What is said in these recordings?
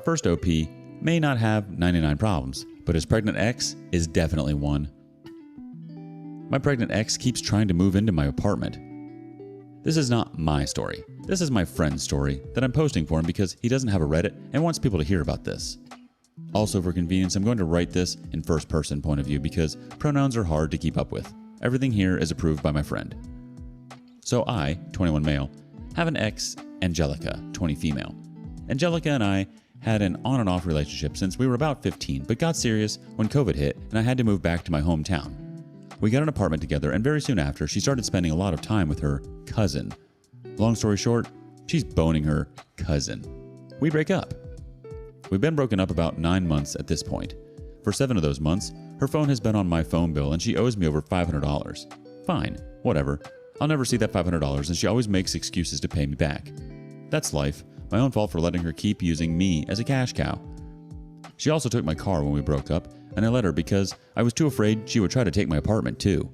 first OP may not have 99 problems, but his pregnant ex is definitely one. My pregnant ex keeps trying to move into my apartment. This is not my story. This is my friend's story that I'm posting for him because he doesn't have a Reddit and wants people to hear about this. Also, for convenience, I'm going to write this in first person point of view because pronouns are hard to keep up with. Everything here is approved by my friend. So I, 21 male, have an ex, Angelica, 20 female. Angelica and I had an on and off relationship since we were about 15, but got serious when COVID hit and I had to move back to my hometown. We got an apartment together, and very soon after, she started spending a lot of time with her cousin. Long story short, she's boning her cousin. We break up. We've been broken up about 9 months at this point. For 7 of those months, her phone has been on my phone bill and she owes me over $500. Fine, whatever. I'll never see that $500 and she always makes excuses to pay me back. That's life. My own fault for letting her keep using me as a cash cow. She also took my car when we broke up, and I let her because I was too afraid she would try to take my apartment too.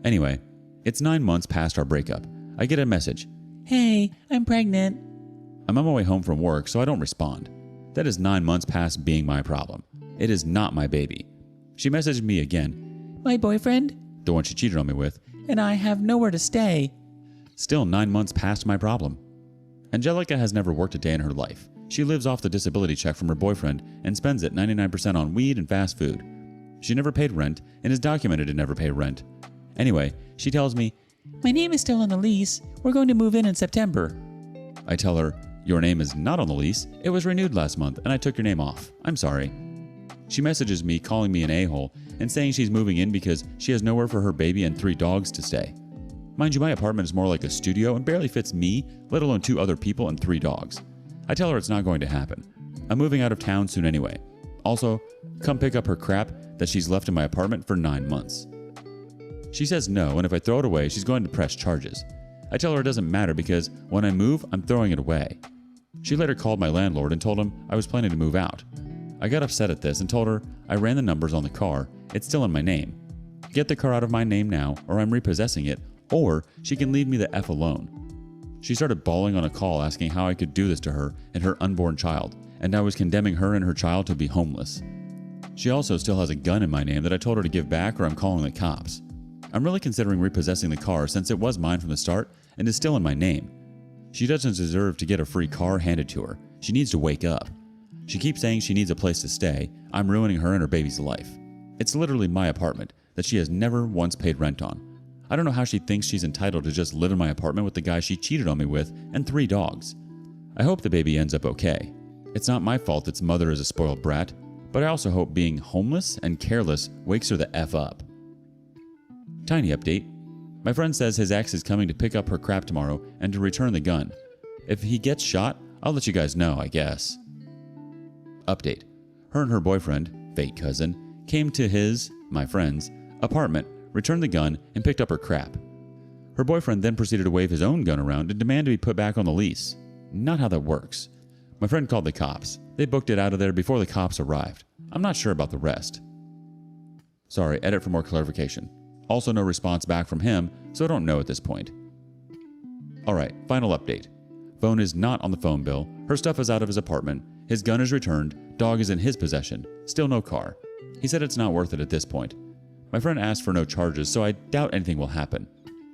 Anyway, it's 9 months past our breakup. I get a message. Hey, I'm pregnant. I'm on my way home from work, so I don't respond. That is 9 months past being my problem. It is not my baby. She messaged me again. My boyfriend, the one she cheated on me with, and I have nowhere to stay. Still 9 months past my problem. Angelica has never worked a day in her life. She lives off the disability check from her boyfriend and spends it 99% on weed and fast food. She never paid rent and is documented to never pay rent. Anyway, she tells me, my name is still on the lease. We're going to move in September. I tell her, your name is not on the lease. It was renewed last month and I took your name off. I'm sorry. She messages me calling me an a-hole and saying she's moving in because she has nowhere for her baby and 3 dogs to stay. Mind you, my apartment is more like a studio and barely fits me, let alone 2 other people and 3 dogs. I tell her it's not going to happen. I'm moving out of town soon anyway. Also, come pick up her crap that she's left in my apartment for 9 months. She says no, and if I throw it away, she's going to press charges. I tell her it doesn't matter because when I move, I'm throwing it away. She later called my landlord and told him I was planning to move out. I got upset at this and told her I ran the numbers on the car. It's still in my name. Get the car out of my name now, or I'm repossessing it, or she can leave me the F alone. She started bawling on a call asking how I could do this to her and her unborn child, and I was condemning her and her child to be homeless. She also still has a gun in my name that I told her to give back or I'm calling the cops. I'm really considering repossessing the car since it was mine from the start and is still in my name. She doesn't deserve to get a free car handed to her. She needs to wake up. She keeps saying she needs a place to stay. I'm ruining her and her baby's life. It's literally my apartment that she has never once paid rent on. I don't know how she thinks she's entitled to just live in my apartment with the guy she cheated on me with and 3 dogs. I hope the baby ends up okay. It's not my fault its mother is a spoiled brat, but I also hope being homeless and careless wakes her the F up. Tiny update. My friend says his ex is coming to pick up her crap tomorrow and to return the gun. If he gets shot, I'll let you guys know, I guess. Update. Her and her boyfriend, fake cousin, came to his, my friend's, apartment, returned the gun, and picked up her crap. Her boyfriend then proceeded to wave his own gun around and demand to be put back on the lease. Not how that works. My friend called the cops. They booked it out of there before the cops arrived. I'm not sure about the rest. Sorry, edit for more clarification. Also no response back from him, so I don't know at this point. Alright, final update. Phone is not on the phone bill, her stuff is out of his apartment, his gun is returned, dog is in his possession, still no car. He said it's not worth it at this point. My friend asked for no charges, so I doubt anything will happen.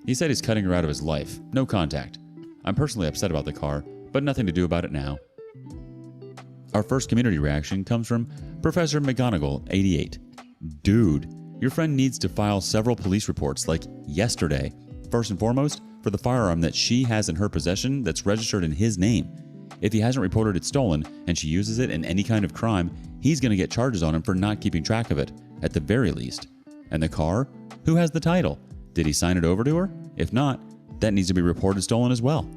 He said he's cutting her out of his life, no contact. I'm personally upset about the car, but nothing to do about it now. Our first community reaction comes from Professor McGonagall, 88. Dude, your friend needs to file several police reports like yesterday. First and foremost, for the firearm that she has in her possession that's registered in his name. If he hasn't reported it stolen and she uses it in any kind of crime, he's going to get charges on him for not keeping track of it, at the very least. And the car? Who has the title? Did he sign it over to her? If not, that needs to be reported stolen as well.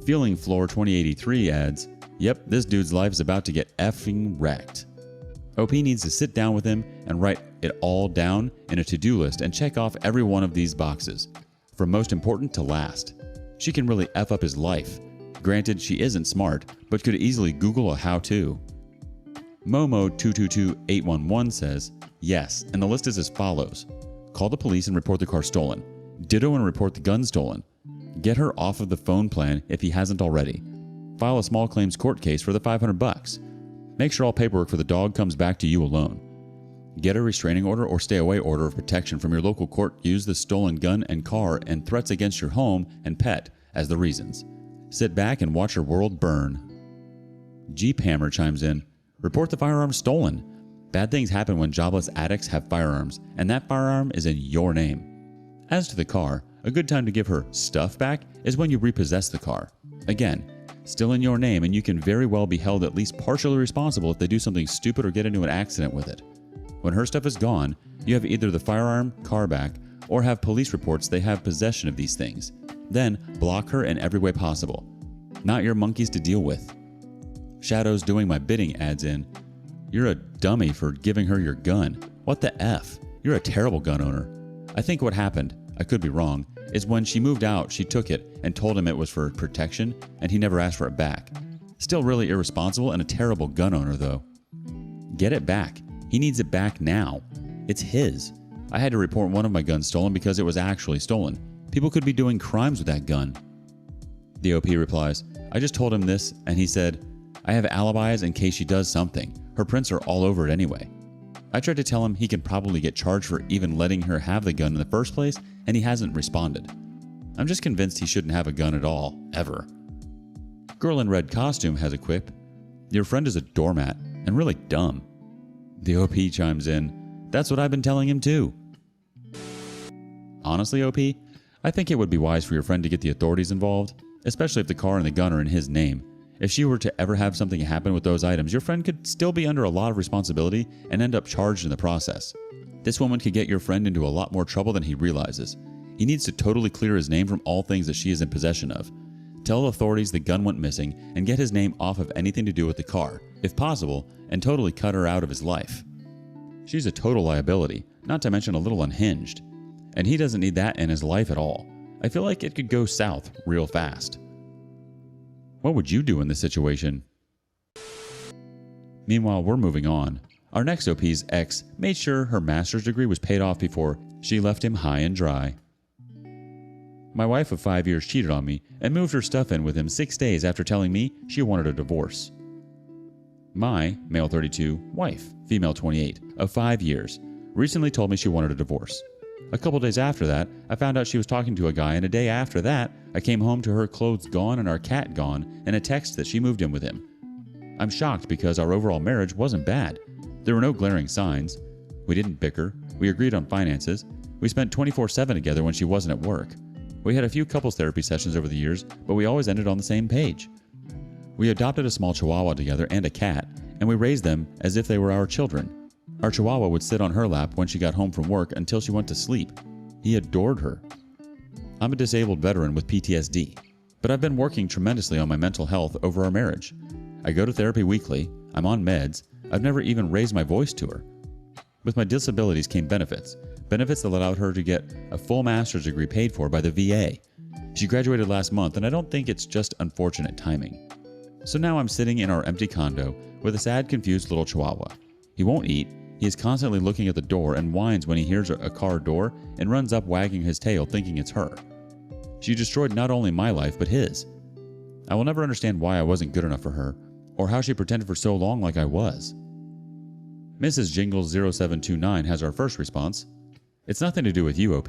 Feeling Floor 2083 adds, yep, this dude's life is about to get effing wrecked. OP needs to sit down with him and write it all down in a to-do list and check off every one of these boxes, from most important to last. She can really F up his life. Granted, she isn't smart, but could easily Google a how-to. Momo222811 says, yes, and the list is as follows. Call the police and report the car stolen. Ditto and report the gun stolen. Get her off of the phone plan if he hasn't already. file a small claims court case for the $500. Make sure all paperwork for the dog comes back to you alone. Get a restraining order or stay away order of protection from your local court. Use the stolen gun and car and threats against your home and pet as the reasons. Sit back and watch your world burn. Jeep Hammer chimes in. Report the firearm stolen. Bad things happen when jobless addicts have firearms, and that firearm is in your name. As to the car, a good time to give her stuff back is when you repossess the car. Again, still in your name, and you can very well be held at least partially responsible if they do something stupid or get into an accident with it. When her stuff is gone, you have either the firearm, car back, or have police reports they have possession of these things. Then block her in every way possible. Not your monkeys to deal with. Shadows Doing My Bidding adds in, you're a dummy for giving her your gun. What the F? You're a terrible gun owner. I think what happened, I could be wrong, is when she moved out, she took it and told him it was for protection, and he never asked for it back. Still really irresponsible and a terrible gun owner, though. Get it back. He needs it back now. It's his. I had to report one of my guns stolen because it was actually stolen. People could be doing crimes with that gun. The OP replies, I just told him this, and he said, I have alibis in case she does something. Her prints are all over it anyway. I tried to tell him he can probably get charged for even letting her have the gun in the first place, and he hasn't responded. I'm just convinced he shouldn't have a gun at all, ever. Girl in red costume has a quip. Your friend is a doormat, and really dumb. The OP chimes in, that's what I've been telling him too. Honestly, OP, I think it would be wise for your friend to get the authorities involved, especially if the car and the gun are in his name. If she were to ever have something happen with those items, your friend could still be under a lot of responsibility and end up charged in the process. This woman could get your friend into a lot more trouble than he realizes. He needs to totally clear his name from all things that she is in possession of. Tell authorities the gun went missing and get his name off of anything to do with the car, if possible, and totally cut her out of his life. She's a total liability, not to mention a little unhinged. And he doesn't need that in his life at all. I feel like it could go south real fast. What would you do in this situation? Meanwhile, we're moving on. Our next OP's ex made sure her master's degree was paid off before she left him high and dry. My wife of 5 years cheated on me and moved her stuff in with him 6 days after telling me she wanted a divorce. My, male 32, wife, female 28, of 5 years, recently told me she wanted a divorce. A couple days after that, I found out she was talking to a guy, and a day after that, I came home to her clothes gone and our cat gone, and a text that she moved in with him. I'm shocked because our overall marriage wasn't bad. There were no glaring signs. We didn't bicker. We agreed on finances. We spent 24/7 together when she wasn't at work. We had a few couples therapy sessions over the years, but we always ended on the same page. We adopted a small chihuahua together and a cat, and we raised them as if they were our children. Our chihuahua would sit on her lap when she got home from work until she went to sleep. He adored her. I'm a disabled veteran with PTSD, but I've been working tremendously on my mental health over our marriage. I go to therapy weekly, I'm on meds, I've never even raised my voice to her. With my disabilities came benefits that allowed her to get a full master's degree paid for by the VA. She graduated last month, and I don't think it's just unfortunate timing. So now I'm sitting in our empty condo with a sad, confused little chihuahua. He won't eat. He is constantly looking at the door and whines when he hears a car door and runs up wagging his tail thinking it's her. She destroyed not only my life but his. I will never understand why I wasn't good enough for her, or how she pretended for so long like I was. Mrs. Jingles 0729 has our first response. It's nothing to do with you, OP.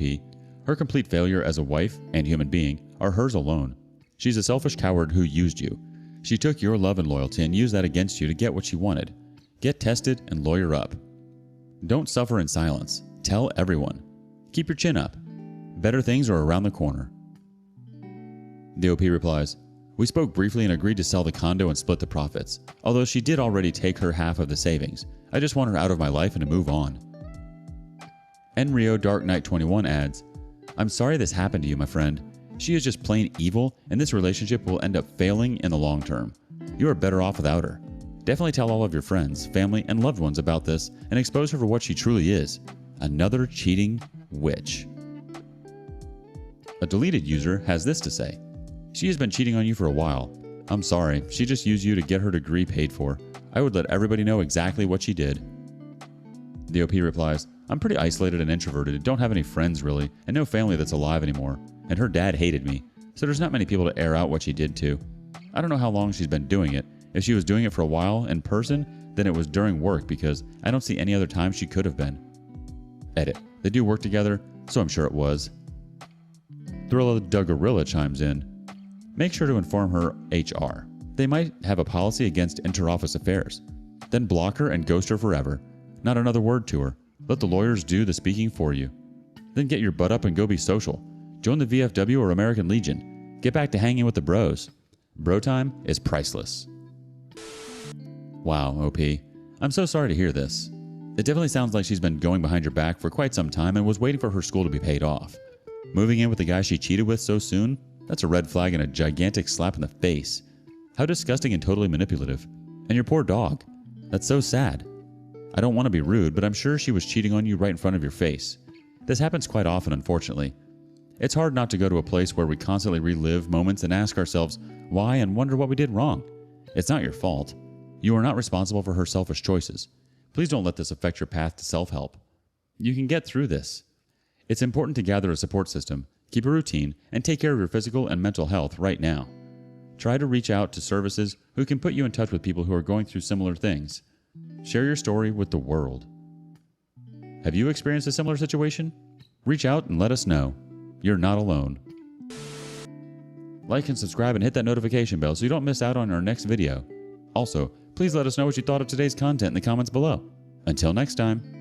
Her complete failure as a wife and human being are hers alone. She's a selfish coward who used you. She took your love and loyalty and used that against you to get what she wanted. Get tested and lawyer up. Don't suffer in silence. Tell everyone. Keep your chin up. Better things are around the corner. The OP replies, we spoke briefly and agreed to sell the condo and split the profits, although she did already take her half of the savings. I just want her out of my life and to move on. Enrio Dark Knight 21 adds, I'm sorry this happened to you, my friend. She is just plain evil, and this relationship will end up failing in the long term. You are better off without her. Definitely tell all of your friends, family, and loved ones about this and expose her for what she truly is. Another cheating witch. A deleted user has this to say. She has been cheating on you for a while. I'm sorry, she just used you to get her degree paid for. I would let everybody know exactly what she did. The OP replies, I'm pretty isolated and introverted, don't have any friends really, and no family that's alive anymore. And her dad hated me, so there's not many people to air out what she did to. I don't know how long she's been doing it. If she was doing it for a while in person, then it was during work because I don't see any other time she could have been. Edit. They do work together, so I'm sure it was. Thrilla the Gorilla chimes in. Make sure to inform her HR. They might have a policy against inter-office affairs. Then block her and ghost her forever. Not another word to her. Let the lawyers do the speaking for you. Then get your butt up and go be social. Join the VFW or American Legion. Get back to hanging with the bros. Bro time is priceless. Wow, OP. I'm so sorry to hear this. It definitely sounds like she's been going behind your back for quite some time and was waiting for her school to be paid off. Moving in with the guy she cheated with so soon? That's a red flag and a gigantic slap in the face. How disgusting and totally manipulative. And your poor dog. That's so sad. I don't want to be rude, but I'm sure she was cheating on you right in front of your face. This happens quite often, unfortunately. It's hard not to go to a place where we constantly relive moments and ask ourselves why and wonder what we did wrong. It's not your fault. You are not responsible for her selfish choices. Please don't let this affect your path to self-help. You can get through this. It's important to gather a support system, keep a routine, and take care of your physical and mental health right now. Try to reach out to services who can put you in touch with people who are going through similar things. Share your story with the world. Have you experienced a similar situation? Reach out and let us know. You're not alone. Like and subscribe and hit that notification bell so you don't miss out on our next video. Also, please let us know what you thought of today's content in the comments below. Until next time.